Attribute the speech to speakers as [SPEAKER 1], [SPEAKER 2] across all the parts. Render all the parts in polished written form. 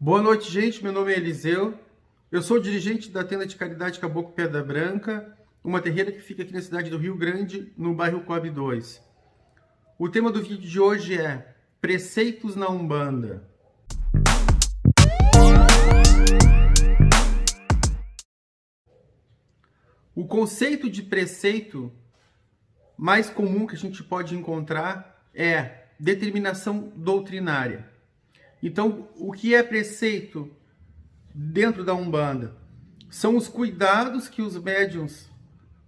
[SPEAKER 1] Boa noite, gente. Meu nome é Eliseu. Eu sou dirigente da tenda de caridade Caboclo Pedra Branca, uma terreira que fica aqui na cidade do Rio Grande, no bairro Coab 2. O tema do vídeo de hoje é Preceitos na Umbanda. O conceito de preceito mais comum que a gente pode encontrar é determinação doutrinária. Então, o que é preceito dentro da Umbanda? São os cuidados que os médiuns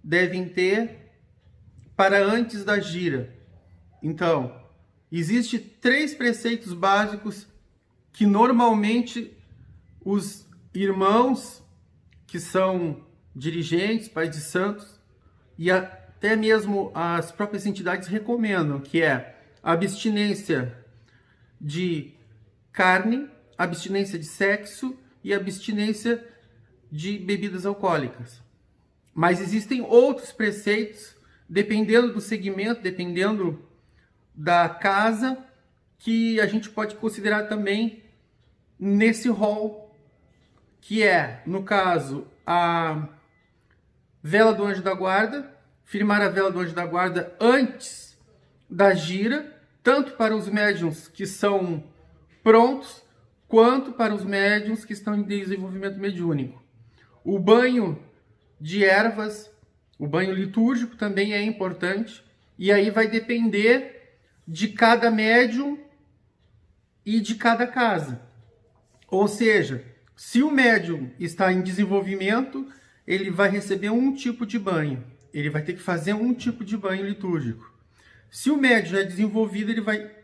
[SPEAKER 1] devem ter para antes da gira. Então, existem 3 preceitos básicos que normalmente os irmãos que são dirigentes, pais de santos e até mesmo as próprias entidades recomendam, que é a abstinência de carne, abstinência de sexo e abstinência de bebidas alcoólicas. Mas existem outros preceitos, dependendo do segmento, dependendo da casa, que a gente pode considerar também nesse rol, que é, no caso, a vela do anjo da guarda, firmar a vela do anjo da guarda antes da gira, tanto para os médiuns que são prontos, quanto para os médiuns que estão em desenvolvimento mediúnico. O banho de ervas, o banho litúrgico também é importante, e aí vai depender de cada médium e de cada casa. Ou seja, se o médium está em desenvolvimento, ele vai receber um tipo de banho, ele vai ter que fazer um tipo de banho litúrgico. Se o médium é desenvolvido, ele vai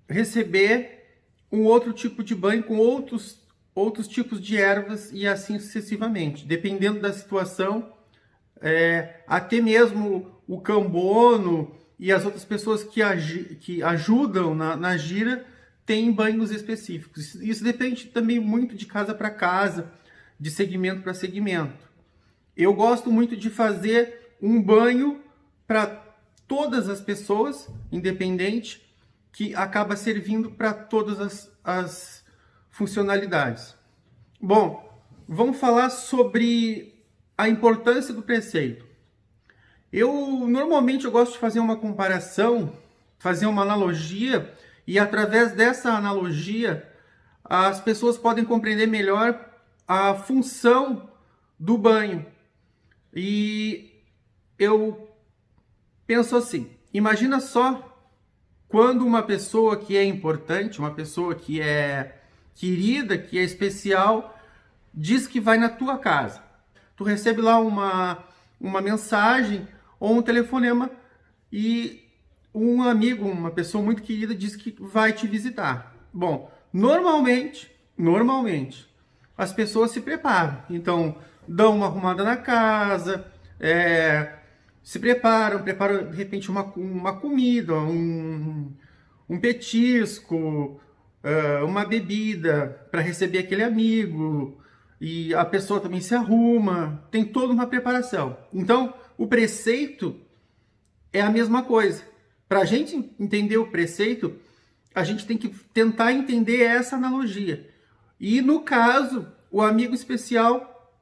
[SPEAKER 1] receber um outro tipo de banho com outros tipos de ervas e assim sucessivamente. Dependendo da situação, até mesmo o cambono e as outras pessoas que ajudam na gira têm banhos específicos. Isso depende também muito de casa para casa, de segmento para segmento. Eu gosto muito de fazer um banho para todas as pessoas, independente, que acaba servindo para todas as funcionalidades. Bom, vamos falar sobre a importância do preceito. Normalmente eu gosto de fazer uma comparação, fazer uma analogia, e através dessa analogia as pessoas podem compreender melhor a função do banho. E eu penso assim, imagina só quando uma pessoa que é importante, uma pessoa que é querida, que é especial, diz que vai na tua casa. Tu recebe lá uma mensagem ou um telefonema e um amigo, uma pessoa muito querida, diz que vai te visitar. Bom, normalmente, as pessoas se preparam. Então, dão uma arrumada na casa, se preparam de repente uma comida, um petisco, uma bebida para receber aquele amigo, e a pessoa também se arruma, tem toda uma preparação. Então, o preceito é a mesma coisa. Para a gente entender o preceito, a gente tem que tentar entender essa analogia. E no caso, o amigo especial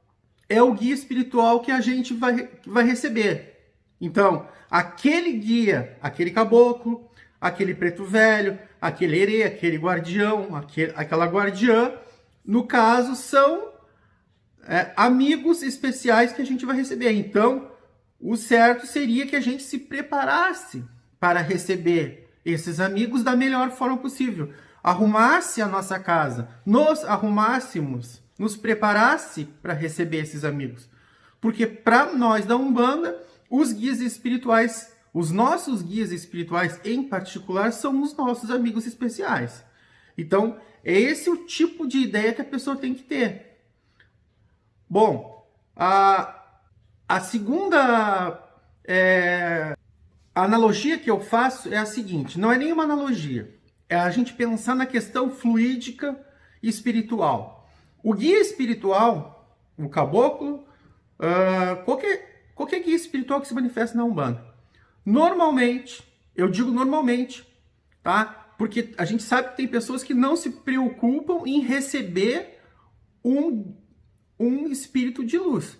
[SPEAKER 1] é o guia espiritual que a gente vai receber. Então, aquele guia, aquele caboclo, aquele preto velho, aquele herê, aquele guardião, aquela guardiã, no caso, são amigos especiais que a gente vai receber. Então, o certo seria que a gente se preparasse para receber esses amigos da melhor forma possível. Arrumasse a nossa casa, nos arrumássemos, nos preparasse para receber esses amigos. Porque para nós da Umbanda, os guias espirituais, os nossos guias espirituais em particular, são os nossos amigos especiais. Então, é esse o tipo de ideia que a pessoa tem que ter. Bom, a segunda analogia que eu faço é a seguinte, não é nenhuma analogia, é a gente pensar na questão fluídica e espiritual. O guia espiritual, o caboclo, qualquer guia espiritual que se manifesta na Umbanda, normalmente, eu digo normalmente, tá? Porque a gente sabe que tem pessoas que não se preocupam em receber um espírito de luz.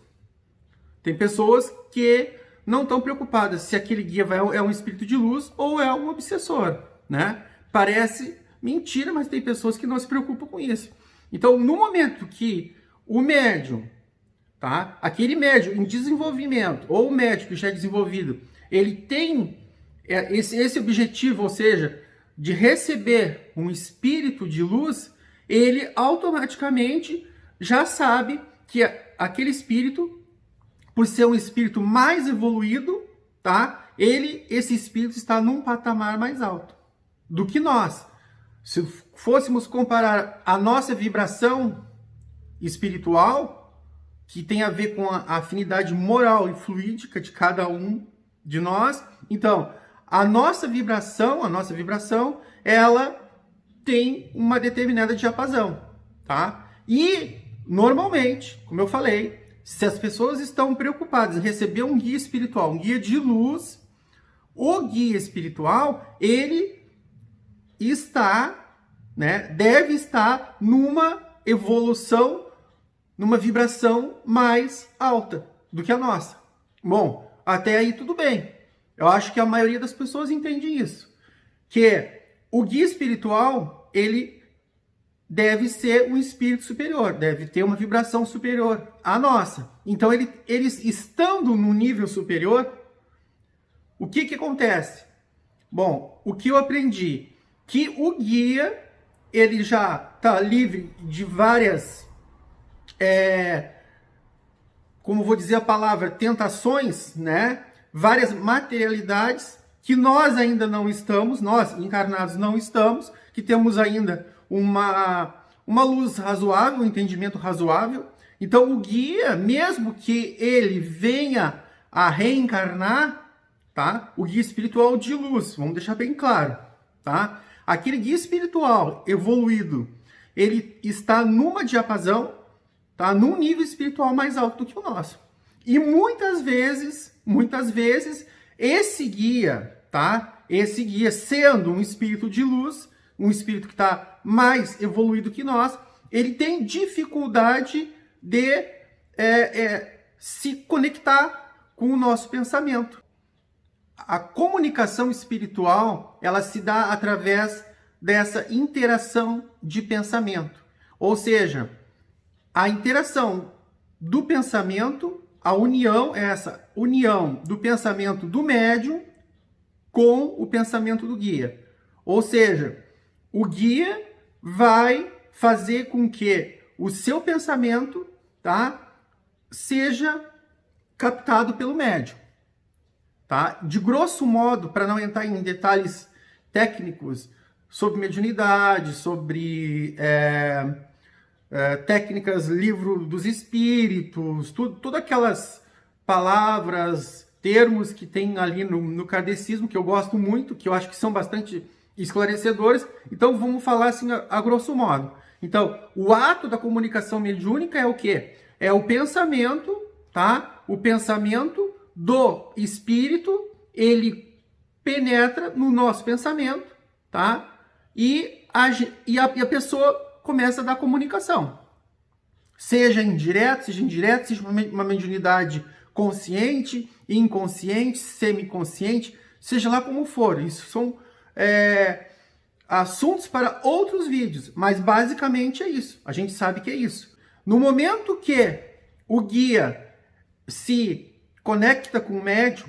[SPEAKER 1] Tem pessoas que não estão preocupadas se aquele guia é um espírito de luz ou é um obsessor, né? Parece mentira, mas tem pessoas que não se preocupam com isso. Então, no momento que o médium, tá? Aquele médium em desenvolvimento, ou o médium que já é desenvolvido, ele tem esse objetivo, ou seja, de receber um espírito de luz, ele automaticamente já sabe que aquele espírito, por ser um espírito mais evoluído, tá? Esse espírito está num patamar mais alto do que nós. Se fôssemos comparar a nossa vibração espiritual, que tem a ver com a afinidade moral e fluídica de cada um de nós, então, a nossa vibração, ela tem uma determinada diapasão, tá? E, normalmente, como eu falei, se as pessoas estão preocupadas em receber um guia espiritual, um guia de luz, o guia espiritual, ele está, né, deve estar numa evolução, numa vibração mais alta do que a nossa. Bom, até aí tudo bem. Eu acho que a maioria das pessoas entende isso. Que o guia espiritual, ele deve ser um espírito superior, deve ter uma vibração superior à nossa. Então, eles estando no nível superior, o que acontece? Bom, o que eu aprendi? Que o guia, ele já está livre de várias, como vou dizer a palavra, tentações, né? Várias materialidades que nós ainda não estamos, nós encarnados não estamos, que temos ainda uma luz razoável, um entendimento razoável. Então, o guia, mesmo que ele venha a reencarnar, tá? O guia espiritual de luz, vamos deixar bem claro, tá? Aquele guia espiritual evoluído, ele está numa diapasão, tá? Num nível espiritual mais alto do que o nosso. E muitas vezes, esse guia, tá? Esse guia sendo um espírito de luz, um espírito que está mais evoluído que nós, ele tem dificuldade de se conectar com o nosso pensamento. A comunicação espiritual, ela se dá através dessa interação de pensamento. Ou seja, a interação do pensamento, a união, essa união do pensamento do médium com o pensamento do guia. Ou seja, o guia vai fazer com que o seu pensamento, tá, seja captado pelo médium. Tá? De grosso modo, para não entrar em detalhes técnicos sobre mediunidade, sobre técnicas, livro dos espíritos, tudo aquelas palavras, termos que tem ali no kardecismo, que eu gosto muito, que eu acho que são bastante esclarecedores. Então, vamos falar assim a grosso modo. Então, o ato da comunicação mediúnica é o quê? É o pensamento, tá? O pensamento do espírito, ele penetra no nosso pensamento, tá? E a pessoa começa a dar comunicação. Seja indireta, seja uma mediunidade consciente, inconsciente, semiconsciente, seja lá como for. Isso são assuntos para outros vídeos, mas basicamente é isso. A gente sabe que é isso. No momento que o guia se conecta com o médium,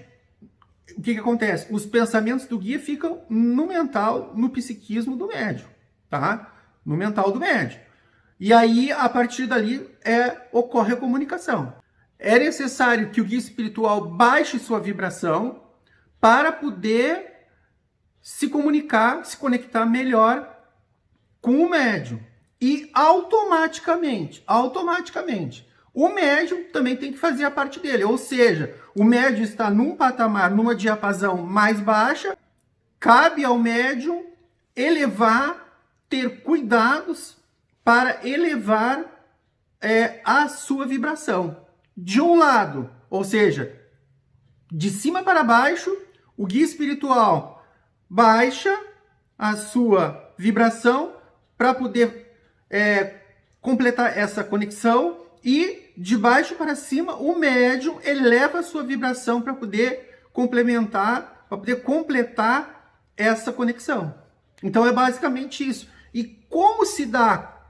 [SPEAKER 1] o que acontece? Os pensamentos do guia ficam no mental, no psiquismo do médium, tá? No mental do médium. E aí, a partir dali, ocorre a comunicação. É necessário que o guia espiritual baixe sua vibração para poder se comunicar, se conectar melhor com o médium. E automaticamente, o médium também tem que fazer a parte dele. Ou seja, o médium está num patamar, numa diapasão mais baixa, cabe ao médium ter cuidados para elevar a sua vibração. De um lado, ou seja, de cima para baixo, o guia espiritual baixa a sua vibração para poder completar essa conexão, e de baixo para cima o médium eleva a sua vibração para poder complementar, para poder completar essa conexão. Então é basicamente isso. E como se dá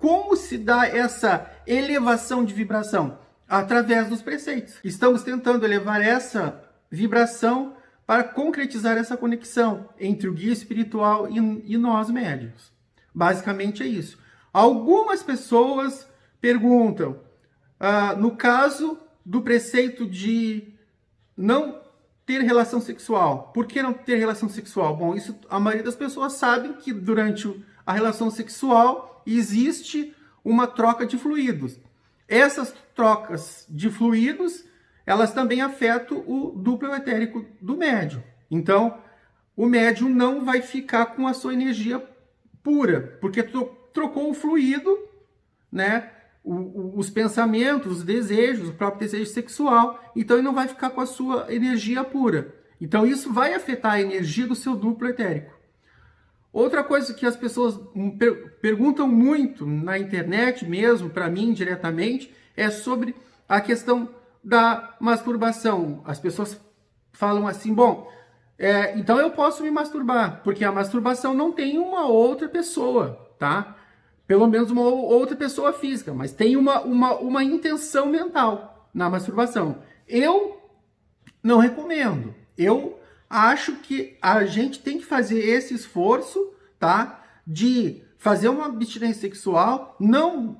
[SPEAKER 1] essa elevação de vibração? Através dos preceitos. Estamos tentando elevar essa vibração para concretizar essa conexão entre o guia espiritual e nós médiuns. Basicamente é isso. Algumas pessoas perguntam, no caso do preceito de não ter relação sexual, por que não ter relação sexual? Bom, isso a maioria das pessoas sabe que durante a relação sexual existe uma troca de fluidos. Essas trocas de fluidos, elas também afetam o duplo etérico do médium. Então, o médium não vai ficar com a sua energia pura, porque trocou o fluido, né? Os pensamentos, os desejos, o próprio desejo sexual. Então, ele não vai ficar com a sua energia pura. Então, isso vai afetar a energia do seu duplo etérico. Outra coisa que as pessoas perguntam muito na internet mesmo, para mim diretamente, é sobre a questão da masturbação. As pessoas falam assim, bom, então eu posso me masturbar, porque a masturbação não tem uma outra pessoa, tá? Pelo menos uma outra pessoa física, mas tem uma intenção mental na masturbação. Eu não recomendo. Eu acho que a gente tem que fazer esse esforço, tá? De fazer uma abstinência sexual, não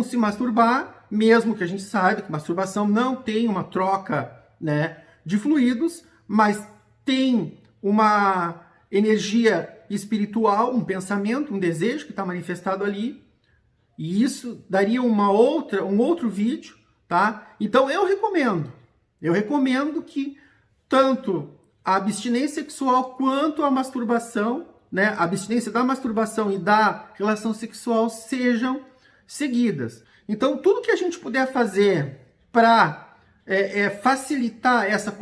[SPEAKER 1] se masturbar, mesmo que a gente saiba que masturbação não tem uma troca, né, de fluidos, mas tem uma energia espiritual, um pensamento, um desejo que está manifestado ali. E isso daria um outro vídeo, tá? Então eu recomendo que tanto a abstinência sexual quanto a masturbação, né, a abstinência da masturbação e da relação sexual sejam seguidas. Então, tudo que a gente puder fazer para facilitar essa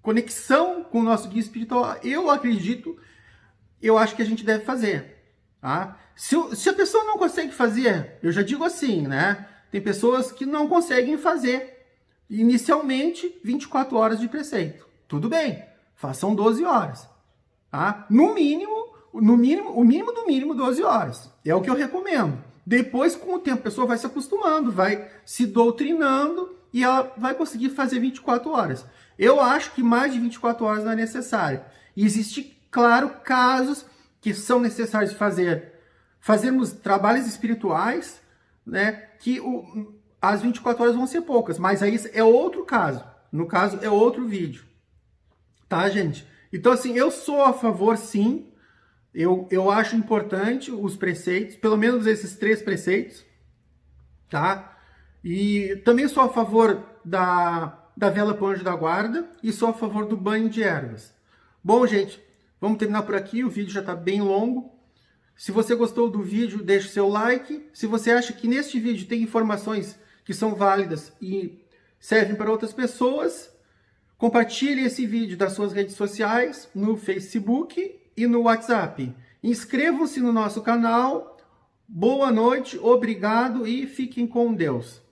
[SPEAKER 1] conexão com o nosso guia espiritual, eu acho que a gente deve fazer. Tá? Se a pessoa não consegue fazer, eu já digo assim, né? Tem pessoas que não conseguem fazer inicialmente 24 horas de preceito. Tudo bem, façam 12 horas. Tá? O mínimo do mínimo 12 horas. É o que eu recomendo. Depois, com o tempo, a pessoa vai se acostumando, vai se doutrinando e ela vai conseguir fazer 24 horas. Eu acho que mais de 24 horas não é necessário. E existe, claro, casos que são necessários fazermos trabalhos espirituais, né, que as 24 horas vão ser poucas, mas aí é outro caso. No caso, é outro vídeo. Tá, gente? Então, assim, eu sou a favor, sim. Eu acho importante os preceitos, pelo menos esses 3 preceitos, tá? E também sou a favor da vela para o anjo da guarda e sou a favor do banho de ervas. Bom, gente, vamos terminar por aqui, o vídeo já está bem longo. Se você gostou do vídeo, deixe seu like. Se você acha que neste vídeo tem informações que são válidas e servem para outras pessoas, compartilhe esse vídeo das suas redes sociais, no Facebook e no WhatsApp. Inscrevam-se no nosso canal. Boa noite, obrigado e fiquem com Deus.